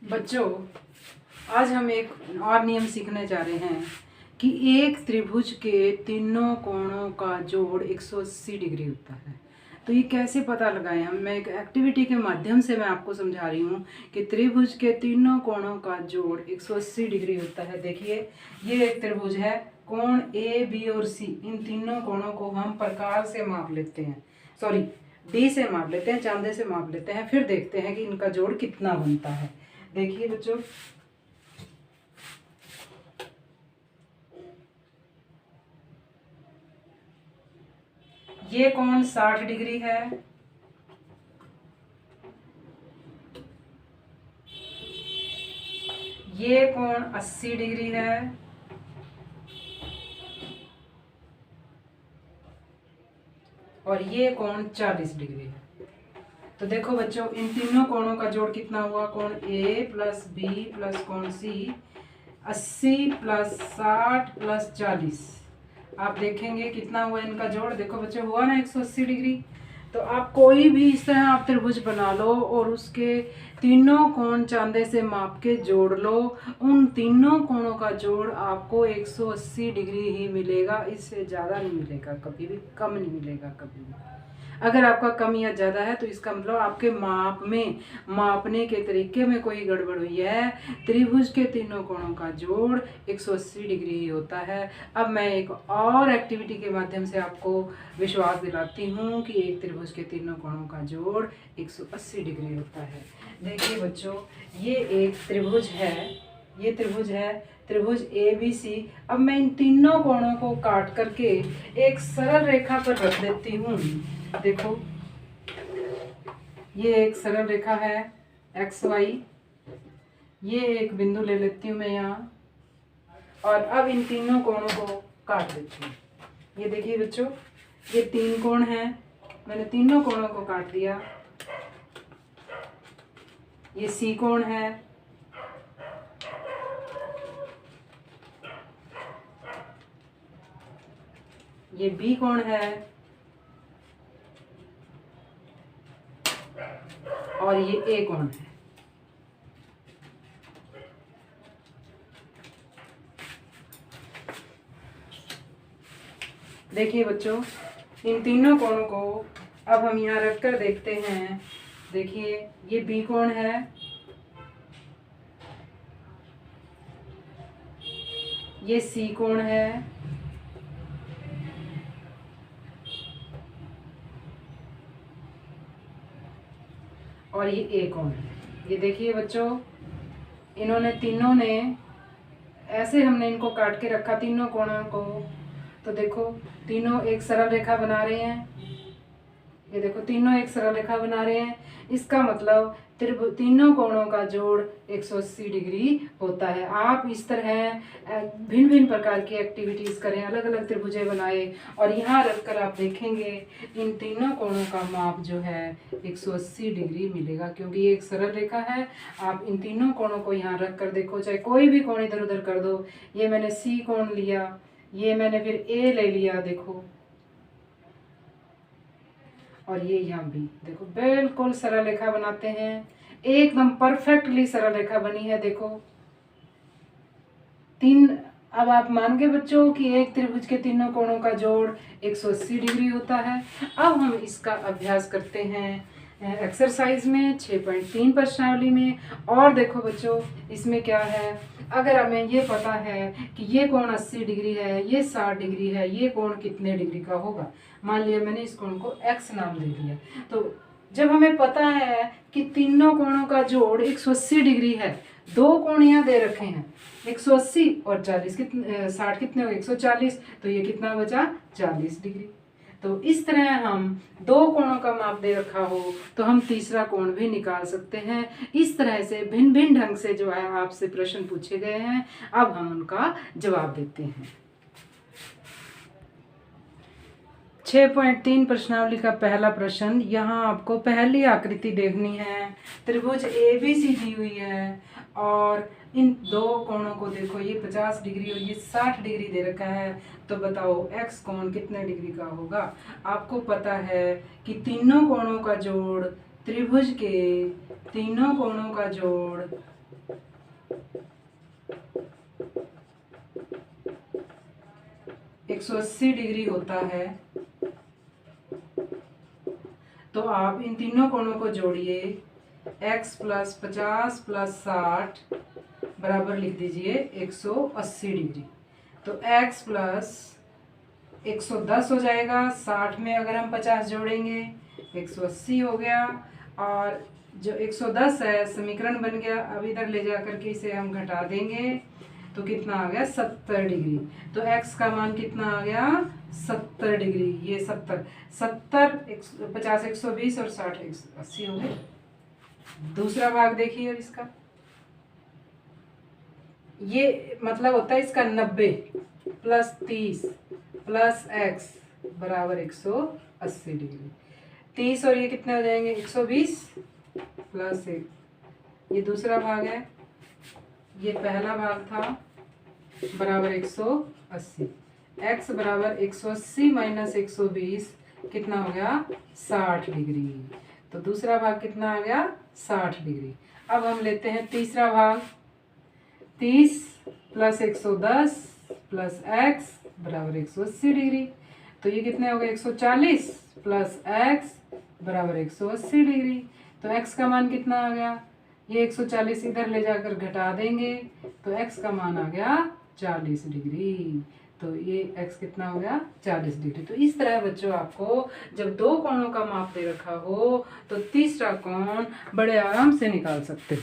बच्चों, आज हम एक और नियम सीखने जा रहे हैं कि एक त्रिभुज के तीनों कोणों का जोड़ 180 डिग्री होता है। तो ये कैसे पता लगाएं? मैं एक एक्टिविटी के माध्यम से मैं आपको समझा रही हूँ कि त्रिभुज के तीनों कोणों का जोड़ 180 डिग्री होता है। देखिए, ये एक त्रिभुज है, कोण ए, बी और सी, इन तीनों कोणों को हम प्रकार से माप लेते हैं, सॉरी डी से माप लेते हैं, चांदे से माप लेते हैं, फिर देखते हैं कि इनका जोड़ कितना बनता है। देखिए बच्चों, ये कोण 60 डिग्री है, ये कोण 80 डिग्री है, और ये कोण 40 डिग्री है। तो देखो बच्चों, इन तीनों कोणों का जोड़ कितना हुआ? कोण ए प्लस बी प्लस कोण सी 80 प्लस 60 प्लस 40। आप देखेंगे कितना हुआ इनका जोड़। देखो बच्चों, हुआ ना 180 डिग्री। तो आप कोई भी इस तरह आप त्रिभुज बना लो और उसके तीनों कोण चांदे से माप के जोड़ लो। उन तीनों कोणों का जोड़ आपको 180 डिग्री ही मिलेगा, इससे ज़्यादा नहीं मिलेगा, कभी भी कम नहीं मिलेगा कभी भी। अगर आपका कम या ज़्यादा है तो इसका मतलब आपके माप में, मापने के तरीके में कोई गड़बड़ हुई है। त्रिभुज के तीनों कोणों का जोड़ 180 डिग्री ही होता है। अब मैं एक और एक्टिविटी के माध्यम से आपको विश्वास दिलाती हूँ कि एक त्रिभुज के तीनों कोणों का जोड़ 180 डिग्री होता है। देखिए बच्चों, ये एक त्रिभुज है, ये त्रिभुज है, त्रिभुज ए बी सी। अब मैं इन तीनों कोणों को काट करके एक सरल रेखा पर रख देती हूँ। देखो, ये एक सरल रेखा है एक्स वाई, ये एक बिंदु ले लेती हूँ मैं यहाँ, और अब इन तीनों कोणों को काट देती हूँ। ये देखिए बच्चों, ये तीन कोण हैं, मैंने तीनों कोणों को काट दिया। ये सी कोण है, ये बी कोण है, और ये ए कोण है। देखिए बच्चों, इन तीनों कोणों को अब हम यहाँ रख कर देखते हैं। देखिए, ये बी कोण है, ये सी कोण है, और ये ए कोण है। ये देखिए बच्चों, इन्होंने तीनों ने ऐसे हमने इनको काट के रखा तीनों कोणों को। तो देखो, तीनों एक सरल रेखा बना रहे हैं। ये देखो, तीनों एक सरल रेखा बना रहे हैं। इसका मतलब तीनों कोणों का जोड़ 180 डिग्री होता है। आप इस तरह भिन्न भिन्न प्रकार की एक्टिविटीज़ करें, अलग अलग त्रिभुजें बनाए, और यहाँ रखकर आप देखेंगे इन तीनों कोणों का माप जो है 180 डिग्री मिलेगा, क्योंकि ये एक सरल रेखा है। आप इन तीनों कोणों को यहाँ रख कर देखो, चाहे कोई भी कोण इधर उधर कर दो। ये मैंने सी कोण लिया, ये मैंने फिर ए ले लिया, देखो, और ये यहाँ भी देखो, बिल्कुल सरल रेखा बनाते हैं, एकदम परफेक्टली सरल रेखा बनी है। देखो, तीन, अब आप मान गए बच्चों कि एक त्रिभुज के तीनों कोणों का जोड़ 180 डिग्री होता है। अब हम इसका अभ्यास करते हैं एक्सरसाइज में 6.3 प्रश्नावली में। और देखो बच्चों, इसमें क्या है, अगर हमें ये पता है कि ये कोण 80 डिग्री है, ये 60 डिग्री है, ये कोण कितने डिग्री का होगा। मान लिया मैंने इस कोण को x नाम दे दिया। तो जब हमें पता है कि तीनों कोणों का जोड़ 180 डिग्री है, दो कोण यहाँ दे रखे हैं 180 और 40, कितने 60 कितने हो, 140, तो ये कितना बचा, 40 डिग्री। तो इस तरह हम दो कोणों का माप दे रखा हो तो हम तीसरा कोण भी निकाल सकते हैं। इस तरह से भिन्न भिन्न ढंग से जो है आपसे प्रश्न पूछे गए हैं, अब हम उनका जवाब देते हैं। 6.3 प्रश्नावली का पहला प्रश्न, यहाँ आपको पहली आकृति देखनी है। त्रिभुज ए बी सी दी हुई है और इन दो कोणों को देखो, ये 50 डिग्री और ये 60 डिग्री दे रखा है। तो बताओ x कोण कितने डिग्री का होगा। आपको पता है कि तीनों कोणों का जोड़ त्रिभुज के तीनों कोणों का जोड़ 180 डिग्री होता है। तो आप इन तीनों कोणों को जोड़िए, x प्लस 50 प्लस 60 बराबर लिख दीजिए 180 डिग्री। तो x प्लस 110 हो जाएगा, 60 में अगर हम 50 जोड़ेंगे 180 हो गया, और जो 110 है समीकरण बन गया। अब इधर ले जा करके इसे हम घटा देंगे तो कितना आ गया 70 डिग्री। तो x का मान कितना आ गया 70 डिग्री। ये 70 50 120 और 60 180 हो गए। दूसरा भाग देखिए अब इसका, ये मतलब होता है इसका 90 प्लस 30 प्लस x बराबर 180 डिग्री। 30 और ये कितने हो जाएंगे 120 प्लस 1। ये दूसरा भाग है, ये पहला भाग था, बराबर 180। x बराबर 180 माइनस 120 कितना हो गया 60 डिग्री। तो दूसरा भाग कितना आ गया 60 डिग्री। अब हम लेते हैं तीसरा भाग, 30 प्लस 110 प्लस x बराबर 180 डिग्री। तो ये कितने हो गए 140 प्लस x बराबर 180 डिग्री। तो x का मान कितना आ गया, ये 140 इधर ले जाकर घटा देंगे तो x का मान आ गया 40 डिग्री। तो ये x कितना हो गया 40 डिग्री। तो इस तरह बच्चों आपको जब दो कोणों का माप दे रखा हो तो तीसरा कोण बड़े आराम से निकाल सकते हो।